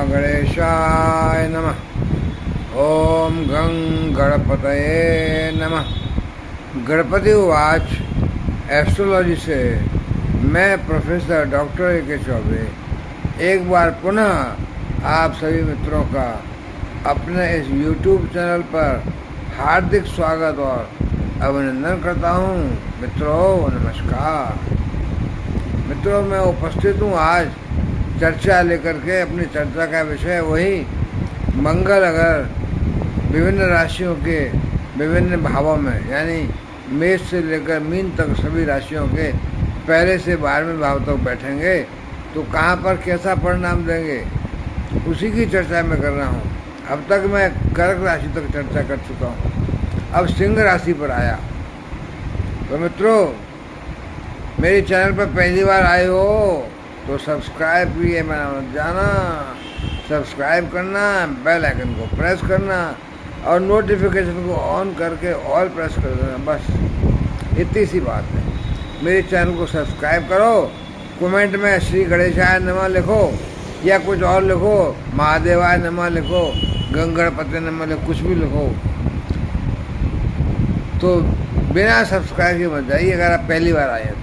गणेशाय नमः। ओम गं गणपतये नमः। गणपति उवाच। एस्ट्रोलॉजी से मैं प्रोफेसर डॉक्टर ए.के. चौबे एक बार पुनः आप सभी मित्रों का अपने इस YouTube चैनल पर हार्दिक स्वागत और अभिनंदन करता हूँ। मित्रों नमस्कार। मित्रों मैं उपस्थित हूँ आज चर्चा लेकर के। अपनी चर्चा का विषय वही मंगल अगर विभिन्न राशियों के विभिन्न भावों में यानी मेष से लेकर मीन तक सभी राशियों के पहले से 12वें भाव तक बैठेंगे तो कहाँ पर कैसा परिणाम देंगे उसी की चर्चा मैं कर रहा हूँ। अब तक मैं कर्क राशि तक चर्चा कर चुका हूँ, अब सिंह राशि पर आया। तो मित्रों मेरे चैनल पर पहली बार आए हो तो सब्सक्राइब भी है मत जाना, सब्सक्राइब करना, बेल आइकन को प्रेस करना और नोटिफिकेशन को ऑन करके ऑल प्रेस कर देना। बस इतनी सी बात है। मेरे चैनल को सब्सक्राइब करो, कमेंट में श्री गणेशाय नमः लिखो या कुछ और लिखो, महादेवाय नमः लिखो, गंगणपति नमः लिखो, कुछ भी लिखो। तो बिना सब्सक्राइब के मत जाइए अगर आप पहली बार आए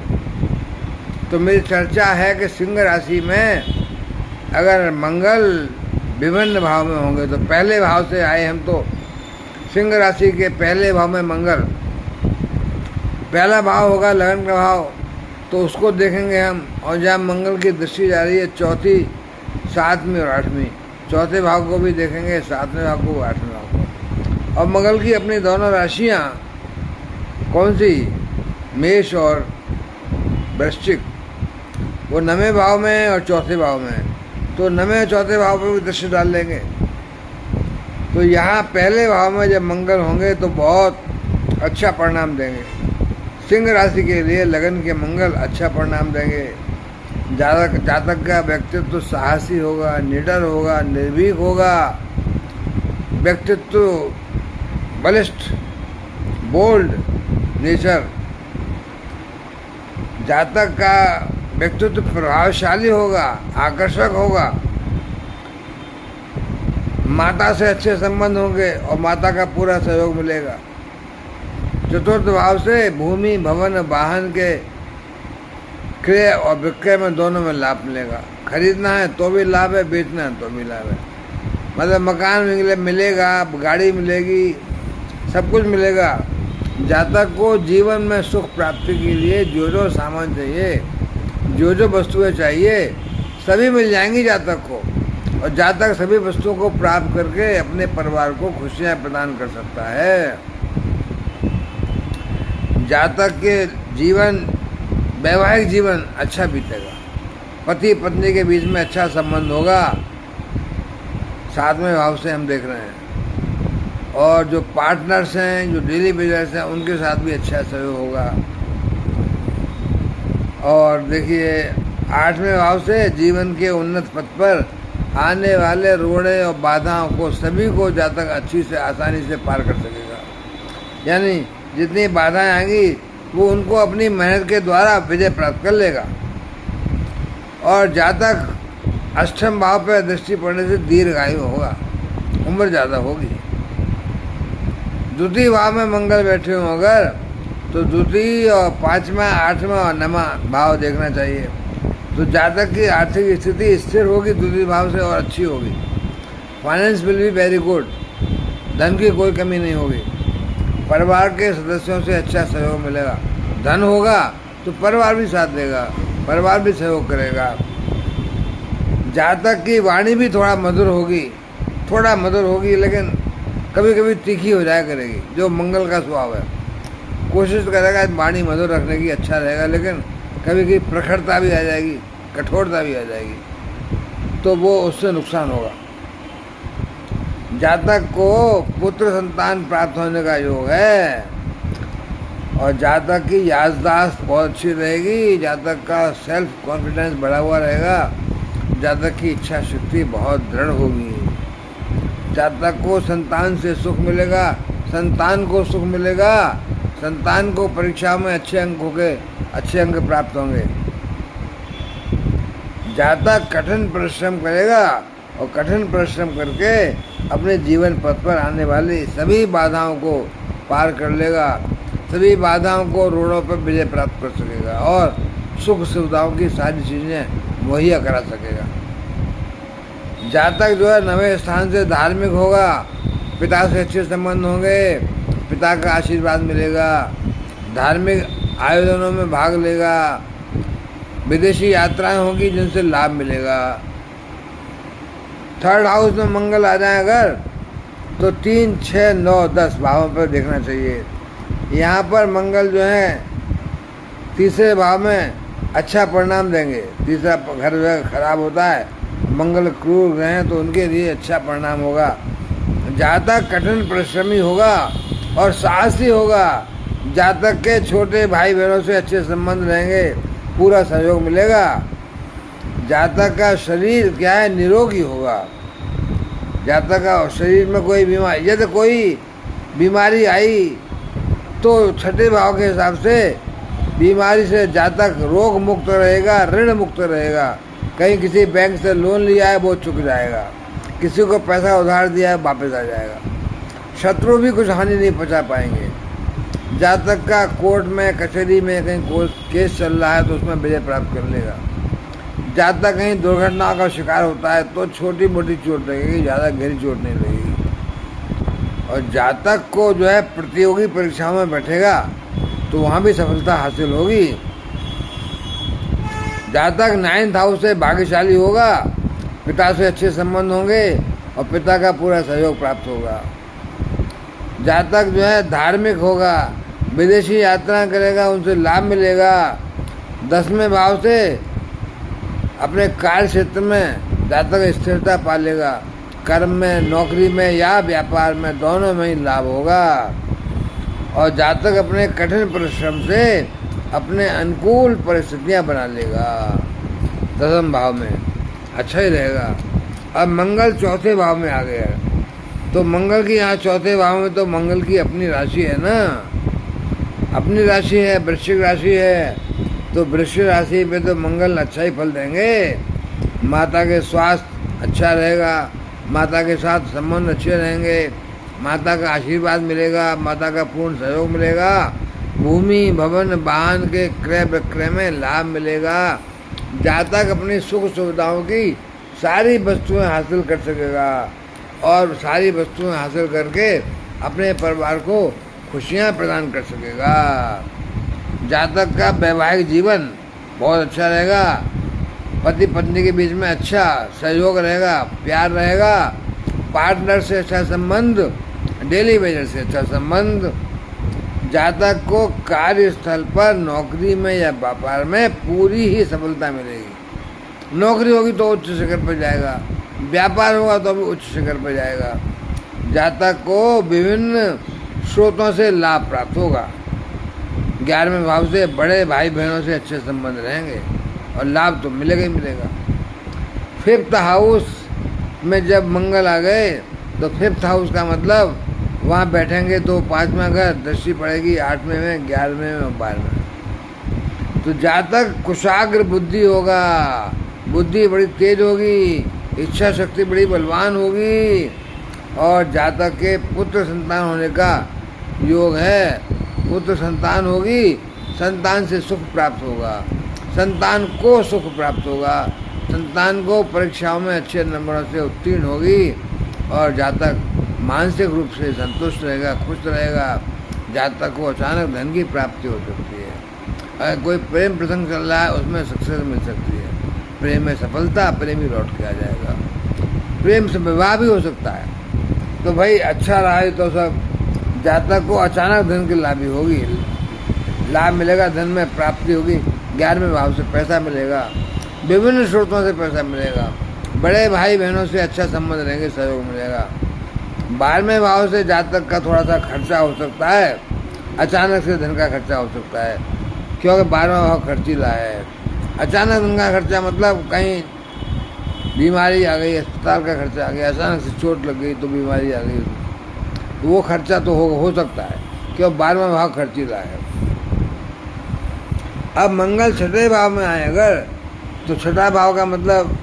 तो मेरी चर्चा है कि सिंह राशि में अगर मंगल विभिन्न भाव में होंगे तो पहले भाव से आए हम तो सिंह राशि के पहले भाव में मंगल, पहला भाव होगा लगन का भाव, तो उसको देखेंगे हम। और जहाँ मंगल की दृष्टि जा रही है चौथी, 7वीं और 8वीं, चौथे भाव को भी देखेंगे, 7वें भाव को, 8वें भाव को। और मंगल की अपनी दोनों राशियाँ कौन सी, मेष और वृश्चिक, वो 9वें भाव में और चौथे भाव में, तो 9वें और चौथे भाव पर भी दृष्टि डाल लेंगे। तो यहाँ पहले भाव में जब मंगल होंगे तो बहुत अच्छा परिणाम देंगे। सिंह राशि के लिए लगन के मंगल अच्छा परिणाम देंगे। जातक का व्यक्तित्व तो साहसी होगा, निडर होगा, निर्भीक होगा, व्यक्तित्व बलिष्ठ, बोल्ड नेचर। जातक का व्यक्तित्व प्रभावशाली होगा, आकर्षक होगा, माता से अच्छे संबंध होंगे और माता का पूरा सहयोग मिलेगा। चतुर्थ भाव से भूमि, भवन, वाहन के क्रय और विक्रय में दोनों में लाभ मिलेगा। खरीदना है तो भी लाभ है, बेचना है तो भी लाभ है। मतलब मकान मिलेगा, गाड़ी मिलेगी, सब कुछ मिलेगा। जातक को जीवन में सुख प्राप्ति के लिए जो जो सामान चाहिए, जो जो वस्तुएं चाहिए, सभी मिल जाएंगी जातक को। और जातक सभी वस्तुओं को प्राप्त करके अपने परिवार को खुशियां प्रदान कर सकता है। जातक के जीवन, वैवाहिक जीवन अच्छा बीतेगा। पति पत्नी के बीच में अच्छा संबंध होगा, 7वें भाव से हम देख रहे हैं। और जो पार्टनर्स हैं, जो डेली बिजनेस हैं, उनके साथ भी अच्छा सहयोग होगा। और देखिए 8वें भाव से जीवन के उन्नत पथ पर आने वाले रोड़े और बाधाओं को सभी को जातक अच्छी से आसानी से पार कर सकेगा। यानी जितनी बाधाएं आएंगी वो उनको अपनी मेहनत के द्वारा विजय प्राप्त कर लेगा। और जातक 8वें भाव पर दृष्टि पड़ने से दीर्घायु होगा, उम्र ज़्यादा होगी। द्वितीय भाव में मंगल बैठे हों अगर तो द्वितीय और 5वां, 8वां और 9वां भाव देखना चाहिए। तो जातक की आर्थिक स्थिति स्थिर होगी द्वितीय भाव से और अच्छी होगी। Finance will be very good, धन की कोई कमी नहीं होगी। परिवार के सदस्यों से अच्छा सहयोग मिलेगा। धन होगा तो परिवार भी साथ देगा, परिवार भी सहयोग करेगा। जातक की वाणी भी थोड़ा मधुर होगी, लेकिन कभी कभी तीखी हो जाया करेगी, जो मंगल का स्वभाव है। कोशिश करेगा वाणी मधुर रखने की, अच्छा रहेगा, लेकिन कभी कभी प्रखरता भी आ जाएगी, कठोरता भी आ जाएगी, तो वो उससे नुकसान होगा। जातक को पुत्र संतान प्राप्त होने का योग है। और जातक की याददाश्त बहुत अच्छी रहेगी, जातक का सेल्फ कॉन्फिडेंस बढ़ा हुआ रहेगा, जातक की इच्छा शक्ति बहुत दृढ़ होगी। जातक को संतान से सुख मिलेगा, संतान को सुख मिलेगा, संतान को परीक्षा में अच्छे अंक प्राप्त होंगे। जातक कठिन परिश्रम करेगा और कठिन परिश्रम करके अपने जीवन पथ पर आने वाली सभी बाधाओं को पार कर लेगा, सभी बाधाओं को रोड़ों पर विजय प्राप्त कर सकेगा और सुख सुविधाओं की सारी चीज़ें मुहैया करा सकेगा। जातक जो है नवे स्थान से धार्मिक होगा, पिता से अच्छे संबंध होंगे, पिता का आशीर्वाद मिलेगा, धार्मिक आयोजनों में भाग लेगा, विदेशी यात्राएं होंगी जिनसे लाभ मिलेगा। थर्ड हाउस में मंगल आ जाए अगर तो 3, 6, 9, 10 भावों पर देखना चाहिए। यहाँ पर मंगल जो है तीसरे भाव में अच्छा परिणाम देंगे। तीसरा घर जो है खराब होता है, मंगल क्रूर ग्रह हैं तो उनके लिए अच्छा परिणाम होगा। जातक कठिन परिश्रमी होगा और साहसी होगा। जातक के छोटे भाई बहनों से अच्छे संबंध रहेंगे, पूरा सहयोग मिलेगा। जातक का शरीर क्या है, निरोगी होगा। जातक का शरीर में कोई बीमारी, यदि कोई बीमारी आई तो छठे भाव के हिसाब से बीमारी से जातक रोग मुक्त रहेगा, ऋण मुक्त रहेगा। कहीं किसी बैंक से लोन लिया है वो चुक जाएगा, किसी को पैसा उधार दिया है वापस आ जाएगा, शत्रु भी कुछ हानि नहीं पहुंचा पाएंगे। जातक का कोर्ट में कचहरी में कहीं केस चल रहा है तो उसमें विजय प्राप्त कर लेगा। जातक कहीं दुर्घटना का शिकार होता है तो छोटी मोटी चोट लगेगी, ज़्यादा गहरी चोट नहीं लगेगी। और जातक को जो है प्रतियोगी परीक्षाओं में बैठेगा तो वहाँ भी सफलता हासिल होगी। जातक 9th हाउस से भाग्यशाली होगा, पिता से अच्छे संबंध होंगे और पिता का पूरा सहयोग प्राप्त होगा। जातक जो है धार्मिक होगा, विदेशी यात्रा करेगा, उनसे लाभ मिलेगा। 10वें भाव से अपने कार्य क्षेत्र में जातक स्थिरता पालेगा, कर्म में, नौकरी में या व्यापार में, दोनों में ही लाभ होगा। और जातक अपने कठिन परिश्रम से अपने अनुकूल परिस्थितियां बना लेगा। 10वें भाव में अच्छा ही रहेगा। अब मंगल 4थे भाव में आ गया, तो मंगल की यहाँ 4थे भाव में तो मंगल की अपनी राशि है ना, अपनी राशि है, वृश्चिक राशि है, तो वृश्चिक राशि पे तो मंगल अच्छा ही फल देंगे। माता के स्वास्थ्य अच्छा रहेगा, माता के साथ संबंध अच्छे रहेंगे, माता का आशीर्वाद मिलेगा, माता का पूर्ण सहयोग मिलेगा। भूमि, भवन, वाहन के क्रय विक्रय में लाभ मिलेगा। जातक अपनी सुख सुविधाओं की सारी वस्तुएं हासिल कर सकेगा और सारी वस्तुएं हासिल करके अपने परिवार को खुशियां प्रदान कर सकेगा। जातक का वैवाहिक जीवन बहुत अच्छा रहेगा, पति पत्नी के बीच में अच्छा सहयोग रहेगा, प्यार रहेगा, पार्टनर से अच्छा संबंध, डेली वेजर से अच्छा संबंध। जातक को कार्यस्थल पर, नौकरी में या व्यापार में पूरी ही सफलता मिलेगी। नौकरी होगी तो उच्च शिखर पर जाएगा, व्यापार होगा तो भी उच्च शिखर पर जाएगा। जातक को विभिन्न स्रोतों से लाभ प्राप्त होगा। 11वें भाव से बड़े भाई बहनों से अच्छे संबंध रहेंगे और लाभ तो मिलेगा ही मिलेगा। 5th हाउस में जब मंगल आ गए तो 5th हाउस का मतलब वहाँ बैठेंगे तो 5वां घर दृष्टि पड़ेगी 8वें में, 11वें में और 12वें। तो जातक कुशाग्र बुद्धि होगा, बुद्धि बड़ी तेज होगी, इच्छा शक्ति बड़ी बलवान होगी और जातक के पुत्र संतान होने का योग है। पुत्र संतान होगी, संतान से सुख प्राप्त होगा, संतान को सुख प्राप्त होगा, संतान को परीक्षाओं में अच्छे नंबरों से उत्तीर्ण होगी और जातक मानसिक रूप से संतुष्ट रहेगा, खुश रहेगा। जातक को अचानक धन की प्राप्ति हो सकती है। अगर कोई प्रेम प्रसंग चल रहा है उसमें सक्सेस मिल सकती है, प्रेम में सफलता, प्रेमी लौट के आ जाएगा, प्रेम से विवाह भी हो सकता है। तो भाई अच्छा रहा है तो सब। जातक को अचानक धन की लाभ होगी, लाभ मिलेगा, धन में प्राप्ति होगी। 11वें भाव से पैसा मिलेगा, विभिन्न स्रोतों से पैसा मिलेगा, बड़े भाई बहनों से अच्छा संबंध रहेंगे, सहयोग मिलेगा। 12वें भाव से जातक का थोड़ा सा खर्चा हो सकता है, अचानक से धन का खर्चा हो सकता है क्योंकि 12वां भाव खर्चीला है। अचानक धन का खर्चा मतलब कहीं बीमारी आ गई, अस्पताल का खर्चा आ गया, अचानक से चोट लग गई तो बीमारी आ गई, तो वो खर्चा तो हो सकता है क्योंकि 12वां भाव खर्चीला है। अब मंगल 6ठे भाव में आए अगर तो 6ठा भाव का मतलब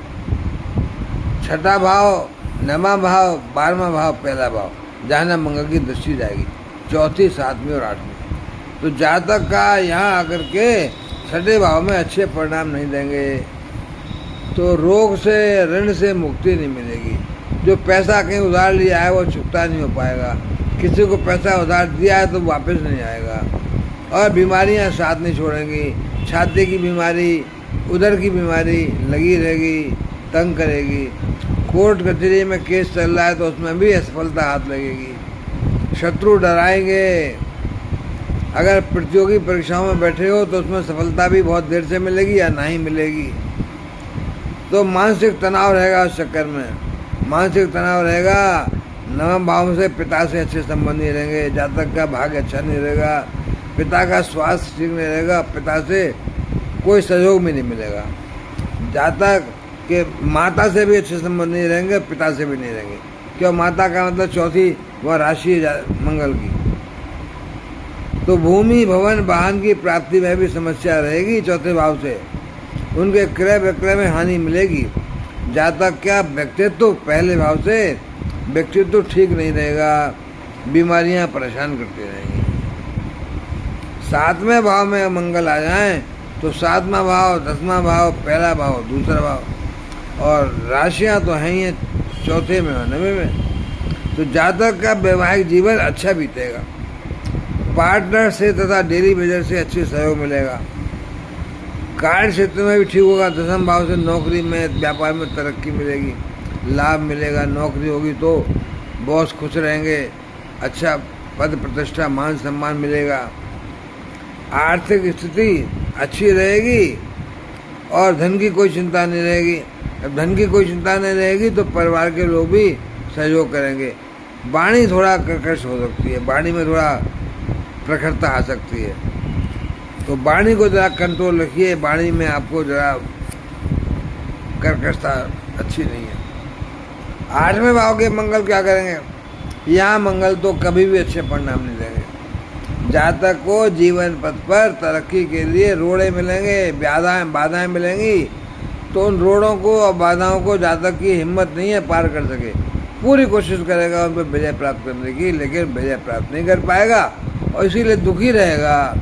छठा भाव, नवा भाव, 12वां भाव, पहला भाव, जहाँ ना मंगल की दृष्टि जाएगी, चौथी, 7वीं और 8वीं। तो जातक का यहाँ आकर के छठे भाव में अच्छे परिणाम नहीं देंगे तो रोग से, ऋण से मुक्ति नहीं मिलेगी। जो पैसा कहीं उधार लिया है वो चुकता नहीं हो पाएगा, किसी को पैसा उधार दिया है तो वापस नहीं आएगा, और बीमारियां साथ नहीं छोड़ेंगी। छाती की बीमारी, उदर की बीमारी लगी रहेगी, तंग करेगी। कोर्ट कचहरी में केस चल रहा है तो उसमें भी असफलता हाथ लगेगी। शत्रु डराएंगे। अगर प्रतियोगी परीक्षाओं में बैठे हो तो उसमें सफलता भी बहुत देर से मिलेगी या नहीं मिलेगी। तो मानसिक तनाव रहेगा उस चक्कर में, मानसिक तनाव रहेगा। नवम भाव से पिता से अच्छे संबंध नहीं रहेंगे, जातक का भाग्य अच्छा नहीं रहेगा, पिता का स्वास्थ्य ठीक नहीं रहेगा, पिता से कोई सहयोग भी नहीं मिलेगा। जातक के माता से भी अच्छे संबंध नहीं रहेंगे, पिता से भी नहीं रहेंगे, क्यों? माता का मतलब चौथी वह राशि है मंगल की। तो भूमि, भवन, वाहन की प्राप्ति में भी समस्या रहेगी चौथे भाव से। उनके क्रय विक्रय में हानि मिलेगी। जातक क्या व्यक्तित्व, पहले भाव से व्यक्तित्व ठीक नहीं रहेगा, बीमारियां परेशान करती रहेंगी। 7वें भाव में मंगल आ जाएं तो 7वां भाव, 10वां भाव, पहला भाव, दूसरा भाव, और राशियां तो हैं ही चौथे में और 9वें में। तो जातक का वैवाहिक जीवन अच्छा बीतेगा। पार्टनर से तथा डेली वेजर से अच्छे सहयोग मिलेगा। कार्य क्षेत्र में भी ठीक होगा। 10वें भाव से नौकरी में, व्यापार में तरक्की मिलेगी, लाभ मिलेगा। नौकरी होगी तो बॉस खुश रहेंगे, अच्छा पद प्रतिष्ठा, मान सम्मान मिलेगा। आर्थिक स्थिति अच्छी रहेगी और धन की कोई चिंता नहीं रहेगी। अब धन की कोई चिंता नहीं रहेगी तो परिवार के लोग भी सहयोग करेंगे। वाणी थोड़ा कर्कश हो सकती है, वाणी में थोड़ा प्रखरता आ सकती है, तो वाणी को जरा कंट्रोल रखिए। वाणी में आपको जरा कर्कशता अच्छी नहीं है। 8वें भाव के मंगल क्या करेंगे? यहाँ मंगल तो कभी भी अच्छे परिणाम नहीं देंगे। जातक को जीवन पथ पर तरक्की के लिए रोड़े मिलेंगे, बाधाएं मिलेंगी, तो उन रोड़ों को और बाधाओं को जातक की हिम्मत नहीं है पार कर सके। पूरी कोशिश करेगा उन पर विजय प्राप्त करने की, लेकिन विजय प्राप्त नहीं कर पाएगा और इसीलिए दुखी रहेगा,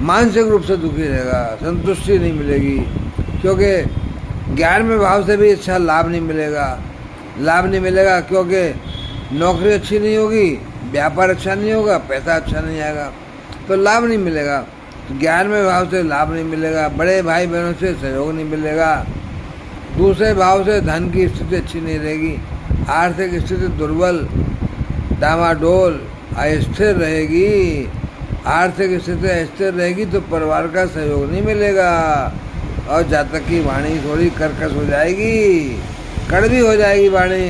मानसिक रूप से दुखी रहेगा, संतुष्टि नहीं मिलेगी। क्योंकि 11वें भाव से भी अच्छा लाभ नहीं मिलेगा। लाभ नहीं मिलेगा क्योंकि नौकरी अच्छी नहीं होगी, व्यापार अच्छा नहीं होगा, पैसा अच्छा नहीं आएगा, तो लाभ नहीं मिलेगा। तो 11वें भाव से लाभ नहीं मिलेगा। बड़े भाई बहनों से सहयोग नहीं मिलेगा। दूसरे भाव से धन की स्थिति अच्छी नहीं रहेगी। आर्थिक स्थिति दुर्बल, डामाडोल, अस्थिर रहेगी। आर्थिक स्थिति अस्थिर रहेगी तो परिवार का सहयोग नहीं मिलेगा और जातक की वाणी थोड़ी कर्कश हो जाएगी, कड़वी हो जाएगी वाणी।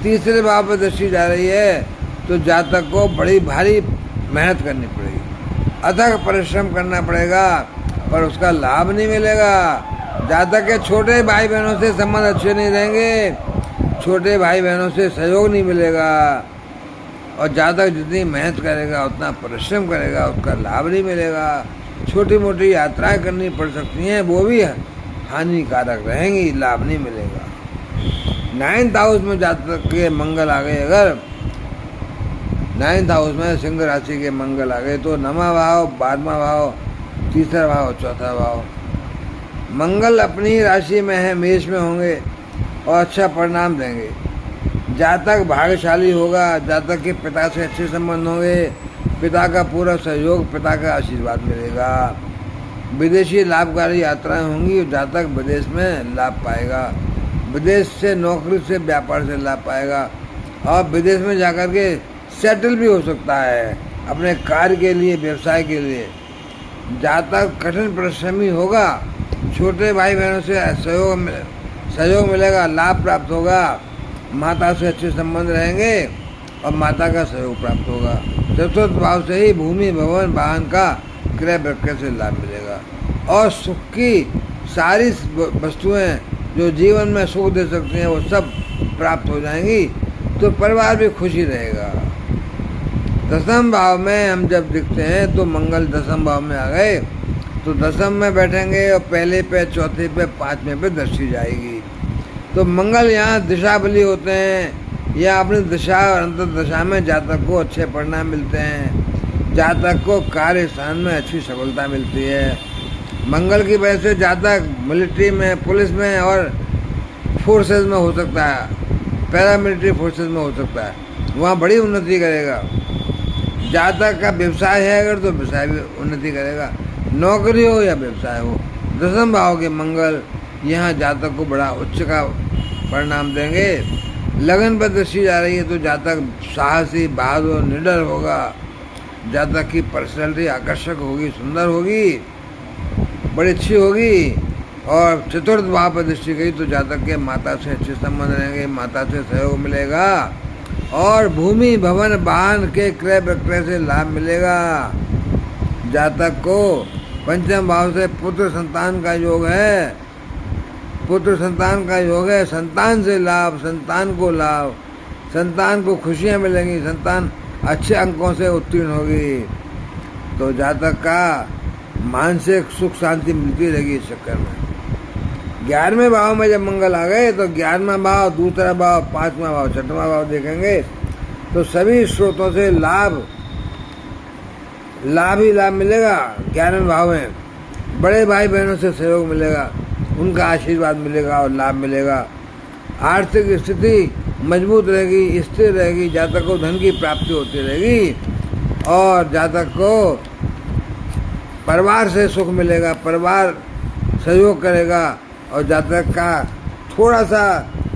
तीसरे भाव पर दृष्टि जा रही है तो जातक को बड़ी भारी मेहनत करनी पड़ेगी, अथक परिश्रम करना पड़ेगा, पर उसका लाभ नहीं मिलेगा। जातक के छोटे भाई बहनों से संबंध अच्छे नहीं रहेंगे, छोटे भाई बहनों से सहयोग नहीं मिलेगा, और जातक जितनी मेहनत करेगा, उतना परिश्रम करेगा, उसका लाभ नहीं मिलेगा। छोटी मोटी यात्राएं करनी पड़ सकती हैं, वो भी हानिकारक रहेंगी, लाभ नहीं मिलेगा। 9th हाउस में जातक के मंगल आ गए, अगर 9th हाउस में सिंह राशि के मंगल आ गए तो 9वां भाव, 12वां भाव, तीसरा भाव, चौथा भाव। मंगल अपनी राशि में है, मेष में होंगे और अच्छा परिणाम देंगे। जातक भाग्यशाली होगा। जातक के पिता से अच्छे संबंध होंगे, पिता का पूरा सहयोग, पिता का आशीर्वाद मिलेगा। विदेशी लाभकारी यात्राएं होंगी और जातक विदेश में लाभ पाएगा। विदेश से, नौकरी से, व्यापार से लाभ पाएगा और विदेश में जाकर के सेटल भी हो सकता है अपने कार्य के लिए, व्यवसाय के लिए। जातक कठिन परिश्रमी होगा। छोटे भाई बहनों से सहयोग मिलेगा, लाभ प्राप्त होगा। माता से अच्छे संबंध रहेंगे और माता का सहयोग प्राप्त होगा। चतुर्थ भाव से ही भूमि, भवन, वाहन का क्रय विक्रय से लाभ मिलेगा और सुख की सारी वस्तुएं जो जीवन में सुख दे सकती हैं वो सब प्राप्त हो जाएंगी, तो परिवार भी खुशी रहेगा। 10वें भाव में हम जब दिखते हैं तो मंगल 10वें भाव में आ गए तो 10वें में बैठेंगे और पहले पे, चौथे पे, 5वें पे दृष्टि जाएगी। तो मंगल यहाँ दिशा बली होते हैं या अपनी दिशा और अंतर दशा में जातक को अच्छे परिणाम मिलते हैं। जातक को कार्य स्थान में अच्छी सफलता मिलती है। मंगल की वजह से जातक मिलिट्री में, पुलिस में और फोर्सेस में हो सकता है, पैरामिलिट्री फोर्सेस में हो सकता है, वहाँ बड़ी उन्नति करेगा। जातक का व्यवसाय है अगर तो व्यवसाय भी उन्नति करेगा, नौकरी हो या व्यवसाय हो। दसम भाव के मंगल यहाँ जातक को बड़ा उच्च का परिणाम देंगे। लगन पर दृष्टि जा रही है तो जातक साहसी, बहादुर, निडर होगा। जातक की पर्सनैलिटी आकर्षक होगी, सुंदर होगी, बड़ी अच्छी होगी। और चतुर्थ भाव पर दृष्टि गई तो जातक के माता से अच्छे संबंध रहेंगे, माता से सहयोग मिलेगा और भूमि, भवन, वाहन के क्रय विक्रय से लाभ मिलेगा। जातक को पंचम भाव से पुत्र संतान का योग है, पुत्र संतान का योग है। संतान से लाभ, संतान को लाभ, संतान को खुशियाँ मिलेंगी, संतान अच्छे अंकों से उत्तीर्ण होगी। तो जातक का मानसिक सुख शांति मिलती रहेगी इस चक्कर में। 11वें भाव में जब मंगल आ गए तो 11वां भाव, दूसरा भाव, 5वां भाव, 6वां भाव देखेंगे तो सभी स्रोतों से लाभ ही लाभ मिलेगा। 11वें भाव में बड़े भाई बहनों से सहयोग मिलेगा, उनका आशीर्वाद मिलेगा और लाभ मिलेगा। आर्थिक स्थिति मजबूत रहेगी, स्थिर रहेगी। जातक को धन की प्राप्ति होती रहेगी और जातक को परिवार से सुख मिलेगा, परिवार सहयोग करेगा। और जातक का थोड़ा सा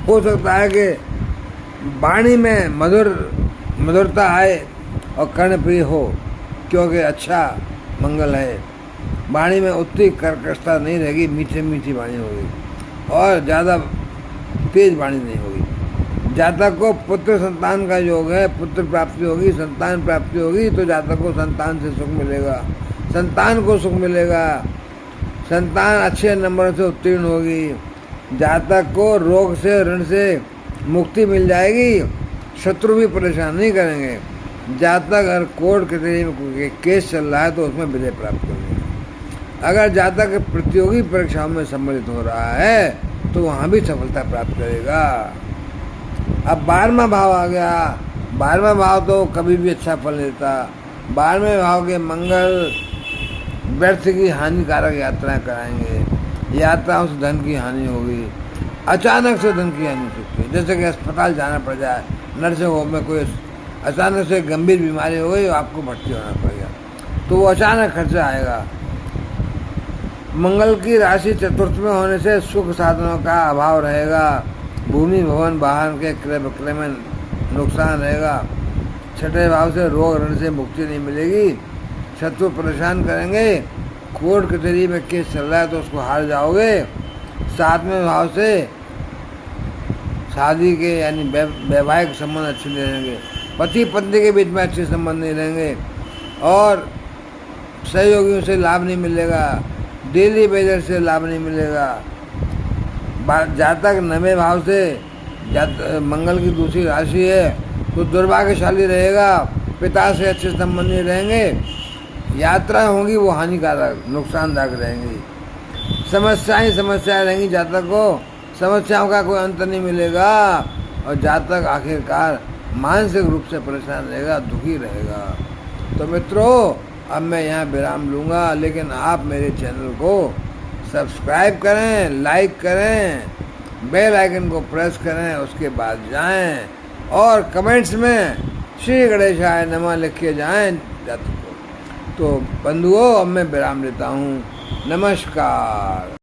हो सकता है कि वाणी में मधुरता आए और कर्णप्रिय हो, क्योंकि अच्छा मंगल है। वाणी में उतनी कर्कशता नहीं रहेगी, मीठी मीठी वाणी होगी और ज़्यादा तेज वाणी नहीं होगी। जातक को पुत्र संतान का योग है, पुत्र प्राप्ति होगी, संतान प्राप्ति होगी तो जातक को संतान से सुख मिलेगा, संतान को सुख मिलेगा, संतान अच्छे नंबर से उत्तीर्ण होगी। जातक को रोग से, ऋण से मुक्ति मिल जाएगी, शत्रु भी परेशान नहीं करेंगे। जातक अगर कोर्ट कचहरी में केस चल रहा है तो उसमें विजय प्राप्त होगी। अगर जातक प्रतियोगी परीक्षाओं में सम्मिलित हो रहा है तो वहाँ भी सफलता प्राप्त करेगा। अब 12वां भाव आ गया। 12वां भाव तो कभी भी अच्छा फल देता। 12वें भाव के मंगल व्यर्थ की हानिकारक यात्राएं कराएंगे, यात्राओं से धन की हानि होगी, अचानक से धन की हानि हो सकती है। जैसे कि अस्पताल जाना पड़ जाए, नर्सिंग होम में कोई अचानक से गंभीर बीमारी हो गई, आपको भर्ती होना पड़ेगा तो वो अचानक खर्चा आएगा। मंगल की राशि चतुर्थ में होने से सुख साधनों का अभाव रहेगा, भूमि, भवन, वाहन के क्रय विक्रय में नुकसान रहेगा। 6ठे भाव से रोग, ऋण से मुक्ति नहीं मिलेगी, शत्रु परेशान करेंगे, कोर्ट कचहरी में केस चल रहा है तो उसको हार जाओगे। 7वें भाव से शादी के यानी वैवाहिक संबंध अच्छे नहीं रहेंगे, पति पत्नी के बीच में अच्छे संबंध नहीं रहेंगे और सहयोगियों से लाभ नहीं मिलेगा, डेली वेजर से लाभ नहीं मिलेगा। जातक 9वें भाव से मंगल की दूसरी राशि है तो दुर्भाग्यशाली रहेगा, पिता से अच्छे संबंध नहीं रहेंगे, यात्रा होंगी वो हानिकारक, नुकसानदायक रहेंगी। समस्याएं रहेंगी, जातक को समस्याओं का कोई अंत नहीं मिलेगा और जातक आखिरकार मानसिक रूप से परेशान रहेगा, दुखी रहेगा। तो मित्रों, अब मैं यहाँ विराम लूँगा, लेकिन आप मेरे चैनल को सब्सक्राइब करें, लाइक करें, बेल आइकन को प्रेस करें, उसके बाद जाएं और कमेंट्स में श्री गणेशाय नमः लिख के जाएं जातक को। तो बंधुओं, अब मैं विराम लेता हूँ। नमस्कार।